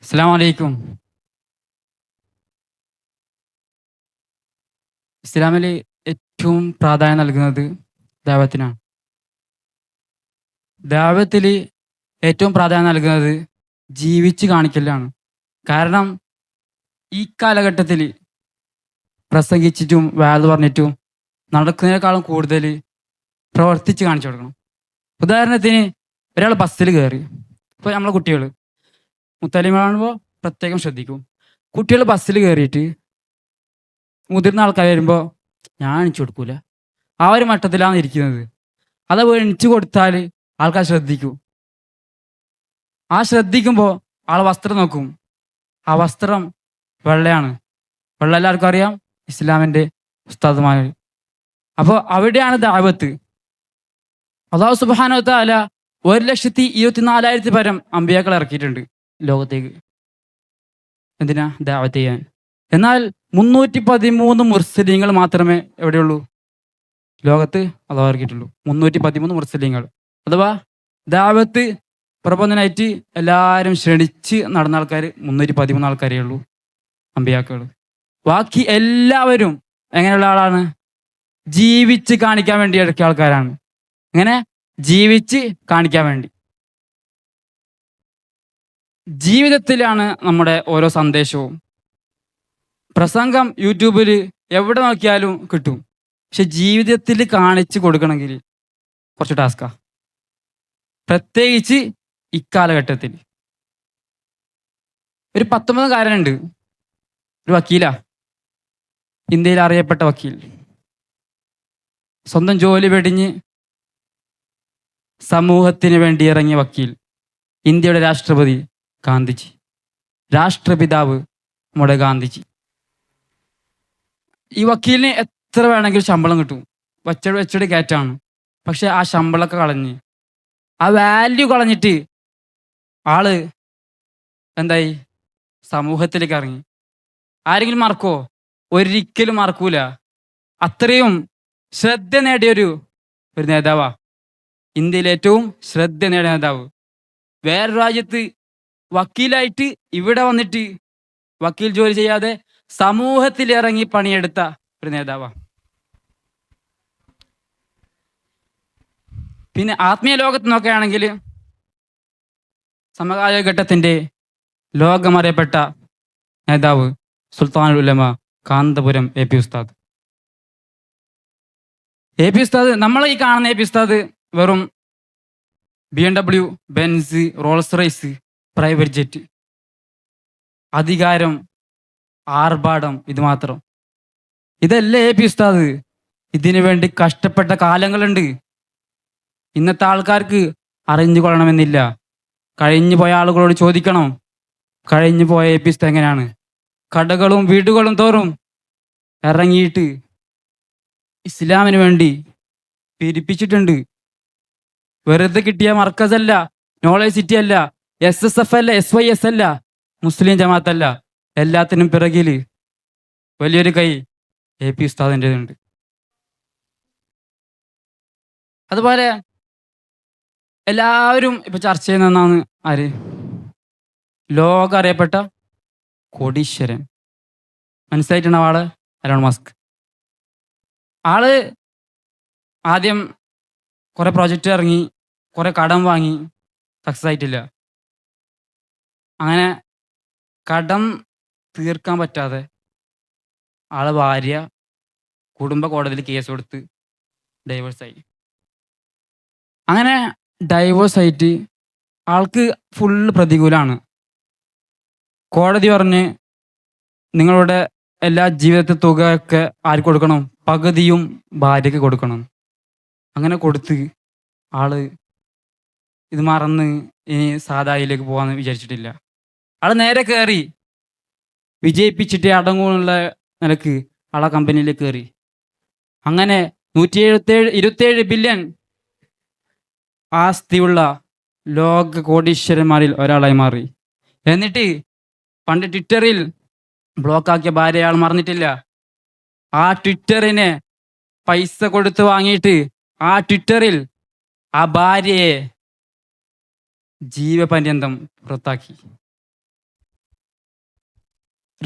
അസ്സലാമു അലൈക്കും. ഇസ്ലാമിൽ ഏറ്റവും പ്രാധാന്യം നൽകുന്നത് ദഅവത്തിനാണ്. ദഅവത്തിൽ ഏറ്റവും പ്രാധാന്യം നൽകുന്നത് ജീവിച്ച് കാണിക്കലാണ്. കാരണം ഈ കാലഘട്ടത്തിൽ പ്രസംഗിച്ചിട്ടും വഅ്ദ് പറഞ്ഞിട്ടും നടക്കുന്നതിനേക്കാളും കൂടുതൽ പ്രവർത്തിച്ച് കാണിച്ചു കൊടുക്കണം. ഉദാഹരണത്തിന് ഒരാൾ ബസ്സിൽ കയറി. ഇപ്പോൾ നമ്മളെ കുട്ടികൾ മുത്തലിമാകുമ്പോൾ പ്രത്യേകം ശ്രദ്ധിക്കും. കുട്ടികൾ ബസ്സിൽ കയറിയിട്ട് മുതിർന്ന ആൾക്കാർ വരുമ്പോൾ ഞാൻ എണിച്ചു കൊടുക്കൂല. ആ ഒരു മട്ടത്തിലാണ് ഇരിക്കുന്നത്. അത് എണിച്ചു കൊടുത്താൽ ആൾക്കാർ ശ്രദ്ധിക്കും. ആ ശ്രദ്ധിക്കുമ്പോൾ ആൾ വസ്ത്രം നോക്കും. ആ വസ്ത്രം വെള്ളയാണ്. വെള്ള എല്ലാവർക്കും അറിയാം, ഇസ്ലാമിൻ്റെ ഉസ്താദുമാർ. അപ്പോൾ അവിടെയാണ് ദഅവത്ത്. അല്ലാഹു സുബ്ഹാനഹു വ തആല 1,24,000 പരം അമ്പിയാക്കളെ ഇറക്കിയിട്ടുണ്ട് ലോകത്തേക്ക്. എന്തിനാ? ദഅവത്ത് ചെയ്യാൻ. എന്നാൽ 313 മുർസലീങ്ങൾ മാത്രമേ എവിടെയുള്ളൂ? ലോകത്ത് അള്ളാഹു ഇറക്കിയിട്ടുള്ളൂ. 313 മുർസലീങ്ങൾ. അഥവാ ദഅവത്ത് പ്രബോധനമായിട്ട് എല്ലാവരും ക്ഷണിച്ച് നടന്ന ആൾക്കാർ 313 ആൾക്കാരേ ഉള്ളൂ, അമ്പിയാക്കൾ. ബാക്കി എല്ലാവരും എങ്ങനെയുള്ള ആളാണ്? ജീവിച്ച് കാണിക്കാൻ വേണ്ടി ഇറക്കിയ ആൾക്കാരാണ്. എങ്ങനെ? ജീവിച്ച് കാണിക്കാൻ വേണ്ടി. ജീവിതത്തിലാണ് നമ്മുടെ ഓരോ സന്ദേശവും. പ്രസംഗം യൂട്യൂബിൽ എവിടെ നോക്കിയാലും കിട്ടും. പക്ഷെ ജീവിതത്തിൽ കാണിച്ചു കൊടുക്കണമെങ്കിൽ കുറച്ച് ടാസ്കാ, പ്രത്യേകിച്ച് ഇക്കാലഘട്ടത്തിൽ. ഒരു 19കാരനുണ്ട്, ഒരു വക്കീലാ, ഇന്ത്യയിൽ അറിയപ്പെട്ട വക്കീൽ. സ്വന്തം ജോലി വെടിഞ്ഞ് സമൂഹത്തിന് വേണ്ടി ഇറങ്ങിയ വക്കീൽ. ഇന്ത്യയുടെ രാഷ്ട്രപതി ഗാന്ധിജി, രാഷ്ട്രപിതാവ് നമ്മുടെ ഗാന്ധിജി. ഈ വക്കീലിന് എത്ര വേണമെങ്കിലും ശമ്പളം കിട്ടും, വെച്ചടി കയറ്റാണ്. പക്ഷെ ആ ശമ്പളമൊക്കെ കളഞ്ഞ്, ആ വാല്യൂ കളഞ്ഞിട്ട് ആള് എന്തായി? സമൂഹത്തിലേക്ക് ഇറങ്ങി. ആരെങ്കിലും മറക്കോ? ഒരിക്കലും മറക്കൂല. അത്രയും ശ്രദ്ധ നേടിയൊരു നേതാവാ. ഇന്ത്യയിലെ ഏറ്റവും ശ്രദ്ധ നേടിയ നേതാവ്. വേറെ രാജ്യത്ത് വക്കീലായിട്ട് ഇവിടെ വന്നിട്ട് വക്കീൽ ജോലി ചെയ്യാതെ സമൂഹത്തിൽ ഇറങ്ങി പണിയെടുത്ത ഒരു നേതാവാ. പിന്നെ ആത്മീയ ലോകത്ത് നോക്കുകയാണെങ്കിൽ സമകാലഘട്ടത്തിൻ്റെ ലോകമറിയപ്പെട്ട നേതാവ് സുൽത്താനുൽ ഉലമ കാന്തപുരം എ പി ഉസ്താദ്. എ പി ഉസ്താദ്, നമ്മൾ ഈ കാണുന്ന എ പി ഉസ്താദ് വെറും BMW, Benz, Rolls Royce, private jet, അധികാരം, ആർഭാടം, ഇത് മാത്രം. ഇതല്ലേ എ പി ഉസ്താദ്. ഇതിനു വേണ്ടി കഷ്ടപ്പെട്ട കാലങ്ങളുണ്ട്. ഇന്നത്തെ ആൾക്കാർക്ക് അറിഞ്ഞുകൊള്ളണമെന്നില്ല. കഴിഞ്ഞു പോയ ആളുകളോട് ചോദിക്കണം, കഴിഞ്ഞു പോയ എ പി ഉസ്താദ് എങ്ങനെയാണ് കടകളും വീടുകളും തോറും ഇറങ്ങിയിട്ട് ഇസ്ലാമിന് വേണ്ടി പിരിപ്പിച്ചിട്ടുണ്ട്. വെറുതെ കിട്ടിയ മർക്കസല്ല, നോളജ് സിറ്റി അല്ല, SSF അല്ല, SYS അല്ല, മുസ്ലിം ജമാഅത്തല്ല. എല്ലാത്തിനും പിറകിൽ വലിയൊരു കൈ എ പി ഉസ്താദിൻ്റെതുണ്ട്. അതുപോലെ എല്ലാവരും ഇപ്പൊ ചർച്ച ചെയ്യുന്ന ഒന്നാണ് ആര്? ലോകം അറിയപ്പെട്ട കോടീശ്വരൻ. മനസ്സിലായിട്ടുണ്ടാവും ആള്? Elon Musk. ആള് ആദ്യം കുറെ പ്രോജക്റ്റ് ഇറങ്ങി, കുറെ കടം വാങ്ങി, സക്സസ് ആയിട്ടില്ല. അങ്ങനെ കടം തീർക്കാൻ പറ്റാതെ ആളെ ഭാര്യ കുടുംബ കോടതിയിൽ കേസ് കൊടുത്ത് ഡൈവേഴ്സായി. അങ്ങനെ ഡൈവേഴ്സ് ആയിട്ട് ആൾക്ക് ഫുള്ള് പ്രതികൂലമാണ്. കോടതി പറഞ്ഞ് നിങ്ങളുടെ എല്ലാ ജീവിതത്തെ തുകയൊക്കെ ആർക്ക് കൊടുക്കണം? പകുതിയും ഭാര്യയ്ക്ക് കൊടുക്കണം. അങ്ങനെ കൊടുത്ത് ആള് ഇത് മറന്ന് ഇനി സാധായിലേക്ക് പോകാമെന്ന് വിചാരിച്ചിട്ടില്ല. ആള് നേരെ കയറി, വിജയിപ്പിച്ചിട്ട് അടങ്ങുന്നുള്ള നിലക്ക് ആളെ കമ്പനിയിലേക്ക് കയറി. അങ്ങനെ 27 ബില്യൺ ആസ്തിയുള്ള ലോക കോടീശ്വരന്മാരിൽ ഒരാളായി മാറി. എന്നിട്ട് പണ്ട് ട്വിറ്ററിൽ ബ്ലോക്കാക്കിയ ഭാര്യ അയാൾ മറന്നിട്ടില്ല. ആ ട്വിറ്ററിനെ പൈസ കൊടുത്ത് വാങ്ങിയിട്ട് ആ ട്വിറ്ററിൽ ആ ഭാര്യയെ ജീവപര്യന്തം പുറത്താക്കി.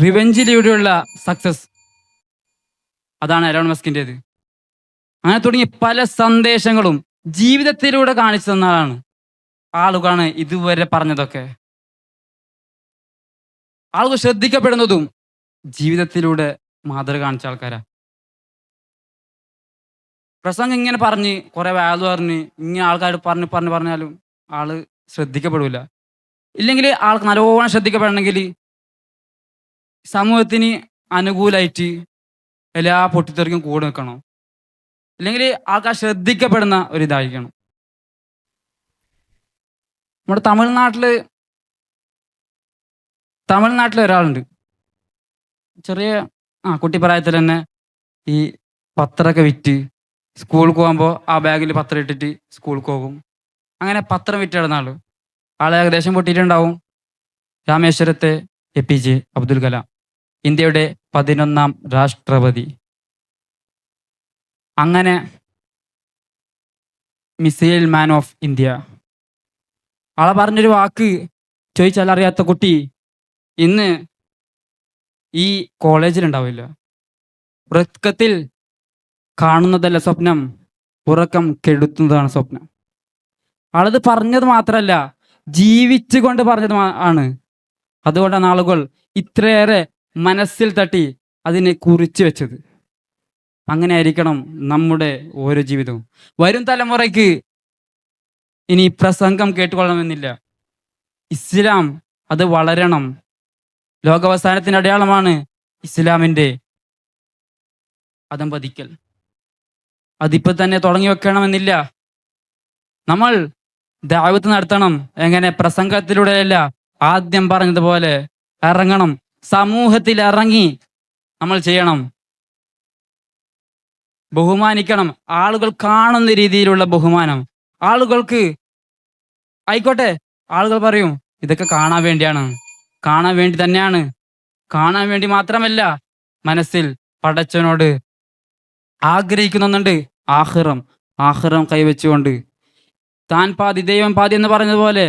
റിവെഞ്ചിലൂടെയുള്ള സക്സസ്, അതാണ് എലോൺ മസ്കിൻ്റെത്. അങ്ങനെ തുടങ്ങി പല സന്ദേശങ്ങളും ജീവിതത്തിലൂടെ കാണിച്ചു തന്ന ആളാണ്. ആളുകളാണ് ഇതുവരെ പറഞ്ഞതൊക്കെ. ആളുകൾ ശ്രദ്ധിക്കപ്പെടുന്നതും ജീവിതത്തിലൂടെ മാതൃക കാണിച്ച ആൾക്കാരാ. പ്രസംഗം ഇങ്ങനെ പറഞ്ഞ് കുറെ വാല് പറഞ്ഞ് ഇങ്ങനെ ആൾക്കാർ പറഞ്ഞാലും ആള് ശ്രദ്ധിക്കപ്പെടില്ല. ഇല്ലെങ്കിൽ ആൾക്ക് നല്ലോണം ശ്രദ്ധിക്കപ്പെടണമെങ്കിൽ സമൂഹത്തിന് അനുകൂലമായിട്ട് എല്ലാ പൊട്ടിത്തെറിക്കും കൂടെ നിൽക്കണം. ഇല്ലെങ്കിൽ ആൾക്കാർ ശ്രദ്ധിക്കപ്പെടുന്ന ഒരിതായിരിക്കണം. നമ്മുടെ തമിഴ്നാട്ടിൽ ഒരാളുണ്ട്. ചെറിയ കുട്ടിപ്രായത്തിൽ തന്നെ ഈ പത്രമൊക്കെ വിറ്റ് സ്കൂളിൽ പോകുമ്പോൾ ആ ബാഗിൽ പത്രം ഇട്ടിട്ട് സ്കൂളിൽ പോകും. അങ്ങനെ പത്രം വിറ്റ് നടന്ന ആളെ ഏകദേശം പൊട്ടിയിട്ടുണ്ടാവും. രാമേശ്വരത്തെ APJ അബ്ദുൽ കലാം, ഇന്ത്യയുടെ 11ാം രാഷ്ട്രപതി. അങ്ങനെ മിസൈൽ മാൻ ഓഫ് ഇന്ത്യ. ആളെ പറഞ്ഞൊരു വാക്ക് ചോദിച്ചാൽ അറിയാത്ത കുട്ടി ഇന്ന് ഈ കോളേജിലുണ്ടാവില്ല. ഉറക്കത്തിൽ കാണുന്നതല്ല സ്വപ്നം, ഉറക്കം കെടുത്തുന്നതാണ് സ്വപ്നം. ആളത് പറഞ്ഞത് മാത്രമല്ല, ജീവിച്ചുകൊണ്ട് പറഞ്ഞത് ആണ്. അതുകൊണ്ടാണ് ആളുകൾ ഇത്രയേറെ മനസ്സിൽ തട്ടി അതിനെ കുറിച്ച് വെച്ചത്. അങ്ങനെ ആയിരിക്കണം നമ്മുടെ ഓരോ ജീവിതവും. വരും തലമുറയ്ക്ക് ഇനി പ്രസംഗം കേട്ടുകൊള്ളണമെന്നില്ല. ഇസ്ലാം അത് വളരണം. ലോകാവസാനത്തിൻ്റെ അടയാളമാണ് ഇസ്ലാമിൻ്റെ അധംപതിക്കൽ. അതിപ്പോൾ തന്നെ തുടങ്ങി വെക്കണമെന്നില്ല. നമ്മൾ ദഅവത്ത് നടത്തണം. എങ്ങനെ? പ്രസംഗത്തിലൂടെയല്ല, ആദ്യം പറഞ്ഞതുപോലെ ഇറങ്ങണം. സമൂഹത്തിൽ ഇറങ്ങി നമ്മൾ ചെയ്യണം. ബഹുമാനിക്കണം. ആളുകൾ കാണുന്ന രീതിയിലുള്ള ബഹുമാനം. ആളുകൾക്ക് ആയിക്കോട്ടെ, ആളുകൾ പറയും ഇതൊക്കെ കാണാൻ വേണ്ടിയാണ്. കാണാൻ വേണ്ടി തന്നെയാണ്. കാണാൻ വേണ്ടി മാത്രമല്ല, മനസ്സിൽ പടച്ചവനോട് ആഗ്രഹിക്കുന്നുണ്ട്. ആഖിറം കൈവച്ചുകൊണ്ട്, താൻ പാതി ദൈവം പാതി എന്ന് പറഞ്ഞതുപോലെ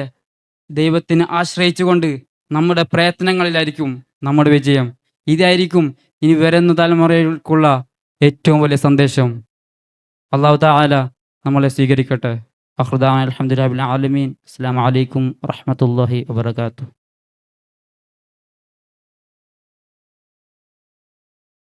ദൈവത്തിനെ ആശ്രയിച്ചുകൊണ്ട് നമ്മുടെ പ്രയത്നങ്ങളിലായിരിക്കും നമ്മുടെ വിജയം. ഇതായിരിക്കും ഇനി വരുന്ന തലമുറയ്ക്കുള്ള ഏറ്റവും വലിയ സന്ദേശം. അല്ലാഹു തആല നമ്മളെ സ്വീകരിക്കട്ടെ. അൽഹംദുലില്ലാഹി റബ്ബിൽ ആലമീൻ. അസ്സലാമു അലൈക്കും വറഹ്മത്തുള്ളാഹി വബറകാതുഹു.